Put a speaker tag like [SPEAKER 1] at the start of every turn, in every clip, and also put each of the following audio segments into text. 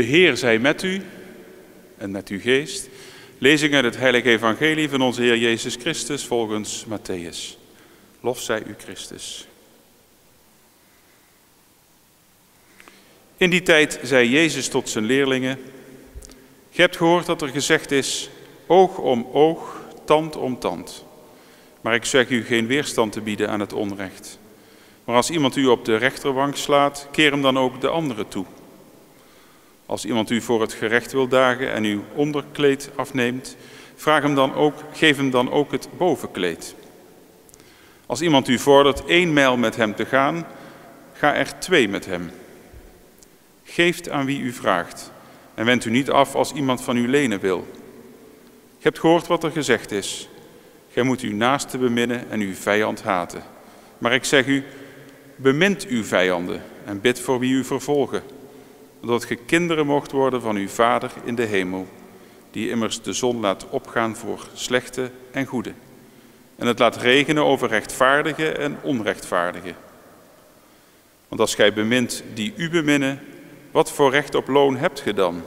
[SPEAKER 1] Heer zij met u en met uw geest. Lezing uit het heilige evangelie van onze Heer Jezus Christus volgens Mattheüs. Lof zij u Christus. In die tijd zei Jezus tot zijn leerlingen: Gij hebt gehoord dat er gezegd is, oog om oog, tand om tand. Maar ik zeg u geen weerstand te bieden aan het onrecht. Maar als iemand u op de rechterwang slaat, keer hem dan ook de andere toe. Als iemand u voor het gerecht wil dagen en uw onderkleed afneemt, geef hem dan ook het bovenkleed. Als iemand u vordert 1 mijl met hem te gaan, ga er 2 met hem. Geeft aan wie u vraagt en wend u niet af als iemand van u lenen wil. Ge hebt gehoord wat er gezegd is. Gij moet uw naaste beminnen en uw vijand haten. Maar ik zeg u, bemint uw vijanden en bid voor wie u vervolgen, zodat ge kinderen mocht worden van uw Vader in de hemel, die immers de zon laat opgaan voor slechte en goede, en het laat regenen over rechtvaardigen en onrechtvaardigen. Want als gij bemint die u beminnen, wat voor recht op loon hebt ge dan?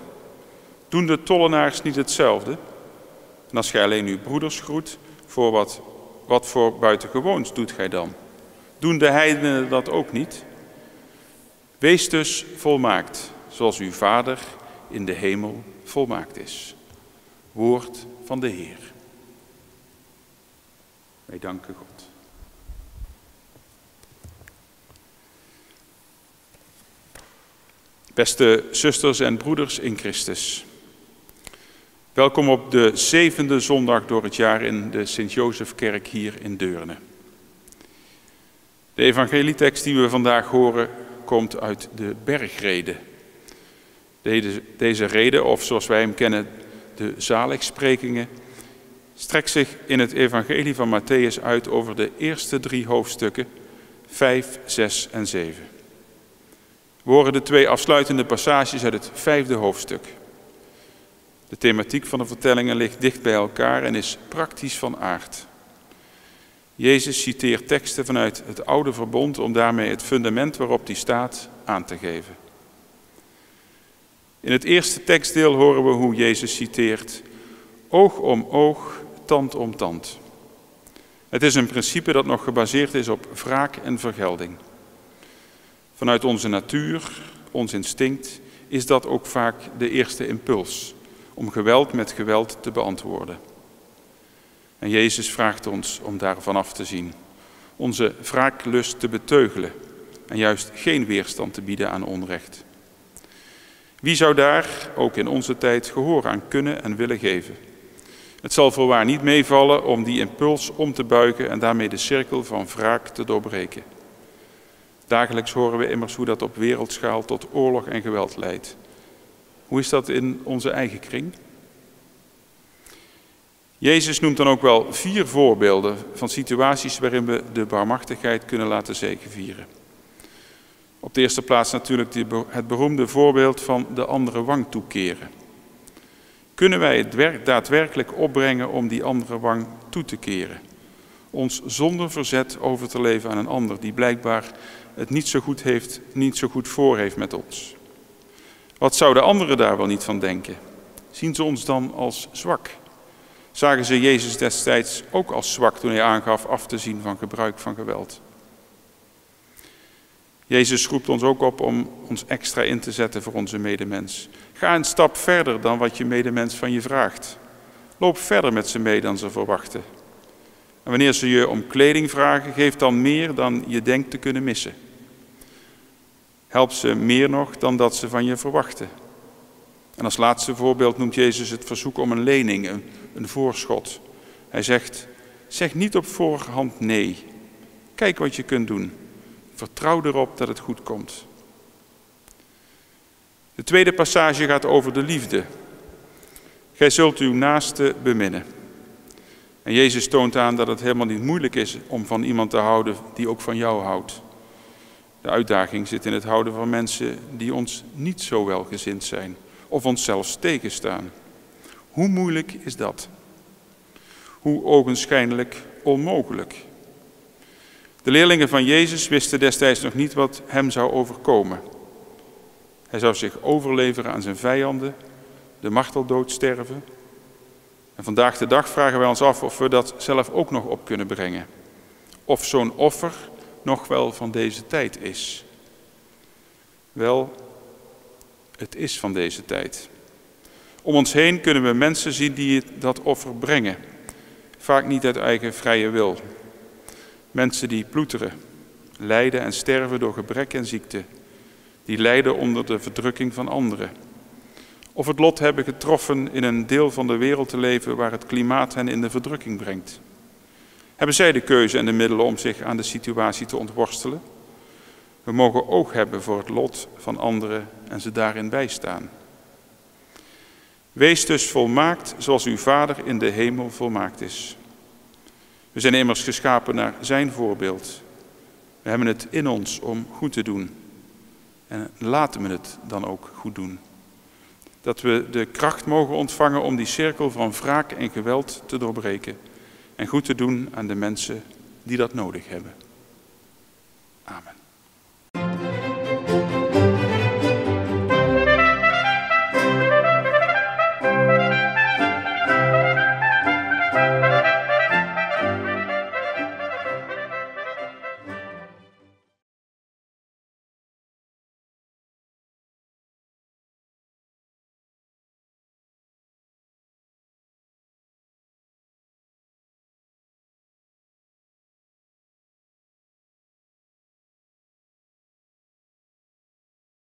[SPEAKER 1] Doen de tollenaars niet hetzelfde? En als gij alleen uw broeders groet, wat voor buitengewoons doet gij dan? Doen de heidenen dat ook niet? Wees dus volmaakt, zoals uw Vader in de hemel volmaakt is. Woord van de Heer. Wij danken God. Beste zusters en broeders in Christus. Welkom op de 7e zondag door het jaar in de Sint-Jozefkerk hier in Deurne. De evangelietekst die we vandaag horen komt uit de bergrede. Deze rede, of zoals wij hem kennen, de zaligsprekingen, strekt zich in het evangelie van Mattheüs uit over de eerste 3 hoofdstukken, 5, 6 en 7. We horen de 2 afsluitende passages uit het 5e hoofdstuk. De thematiek van de vertellingen ligt dicht bij elkaar en is praktisch van aard. Jezus citeert teksten vanuit het oude verbond om daarmee het fundament waarop die staat aan te geven. In het eerste tekstdeel horen we hoe Jezus citeert: oog om oog, tand om tand. Het is een principe dat nog gebaseerd is op wraak en vergelding. Vanuit onze natuur, ons instinct, is dat ook vaak de eerste impuls om geweld met geweld te beantwoorden. En Jezus vraagt ons om daarvan af te zien, onze wraaklust te beteugelen en juist geen weerstand te bieden aan onrecht. Wie zou daar, ook in onze tijd, gehoor aan kunnen en willen geven? Het zal voorwaar niet meevallen om die impuls om te buigen en daarmee de cirkel van wraak te doorbreken. Dagelijks horen we immers hoe dat op wereldschaal tot oorlog en geweld leidt. Hoe is dat in onze eigen kring? Jezus noemt dan ook wel 4 voorbeelden van situaties waarin we de barmhartigheid kunnen laten zegevieren. Op de eerste plaats natuurlijk het beroemde voorbeeld van de andere wang toekeren. Kunnen wij het daadwerkelijk opbrengen om die andere wang toe te keren? Ons zonder verzet over te leven aan een ander die blijkbaar het niet zo goed voor heeft met ons. Wat zouden anderen daar wel niet van denken? Zien ze ons dan als zwak? Zagen ze Jezus destijds ook als zwak toen hij aangaf af te zien van gebruik van geweld? Jezus roept ons ook op om ons extra in te zetten voor onze medemens. Ga een stap verder dan wat je medemens van je vraagt. Loop verder met ze mee dan ze verwachten. En wanneer ze je om kleding vragen, geef dan meer dan je denkt te kunnen missen. Help ze meer nog dan dat ze van je verwachten. En als laatste voorbeeld noemt Jezus het verzoek om een lening, een voorschot. Hij zegt, zeg niet op voorhand nee. Kijk wat je kunt doen. Vertrouw erop dat het goed komt. De tweede passage gaat over de liefde. Gij zult uw naaste beminnen. En Jezus toont aan dat het helemaal niet moeilijk is om van iemand te houden die ook van jou houdt. De uitdaging zit in het houden van mensen die ons niet zo welgezind zijn of ons zelfs tegenstaan. Hoe moeilijk is dat? Hoe ogenschijnlijk onmogelijk? De leerlingen van Jezus wisten destijds nog niet wat hem zou overkomen. Hij zou zich overleveren aan zijn vijanden, de marteldood sterven. En vandaag de dag vragen wij ons af of we dat zelf ook nog op kunnen brengen. Of zo'n offer nog wel van deze tijd is. Wel, het is van deze tijd. Om ons heen kunnen we mensen zien die dat offer brengen. Vaak niet uit eigen vrije wil. Mensen die ploeteren, lijden en sterven door gebrek en ziekte. Die lijden onder de verdrukking van anderen. Of het lot hebben getroffen in een deel van de wereld te leven waar het klimaat hen in de verdrukking brengt. Hebben zij de keuze en de middelen om zich aan de situatie te ontworstelen? We mogen oog hebben voor het lot van anderen en ze daarin bijstaan. Wees dus volmaakt zoals uw Vader in de hemel volmaakt is. We zijn immers geschapen naar zijn voorbeeld. We hebben het in ons om goed te doen. En laten we het dan ook goed doen. Dat we de kracht mogen ontvangen om die cirkel van wraak en geweld te doorbreken. En goed te doen aan de mensen die dat nodig hebben. Amen.